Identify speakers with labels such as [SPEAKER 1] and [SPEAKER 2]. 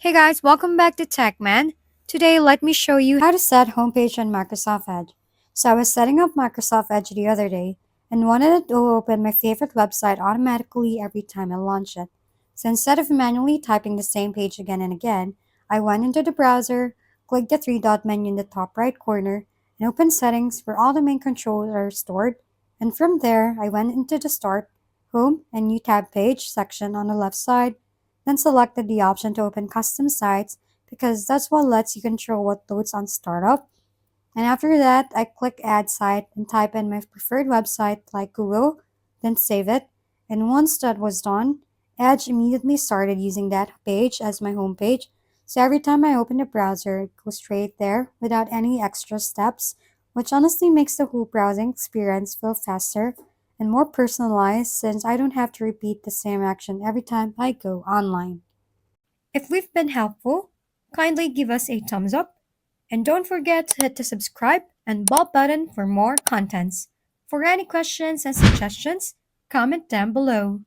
[SPEAKER 1] Hey guys, welcome back to TechMan. Today, let me show you how to set homepage on Microsoft Edge. So I was setting up Microsoft Edge the other day and wanted it to open my favorite website automatically every time I launch it. So instead of manually typing the same page again and again, I went into the browser, clicked the three dot menu in the top right corner, and opened settings where all the main controls are stored. And from there, I went into the Start, Home, and New Tab Page section on the left side, then selected the option to open custom sites because that's what lets you control what loads on startup. And after that, I click add site and type in my preferred website like Google, then save it. And once that was done, Edge immediately started using that page as my home page. So every time I open the browser, it goes straight there without any extra steps, which honestly makes the whole browsing experience feel faster and more personalized since I don't have to repeat the same action every time I go online. If we've been helpful, kindly give us a thumbs up and don't forget to hit the subscribe and bell button for more contents. For any questions and suggestions, comment down below.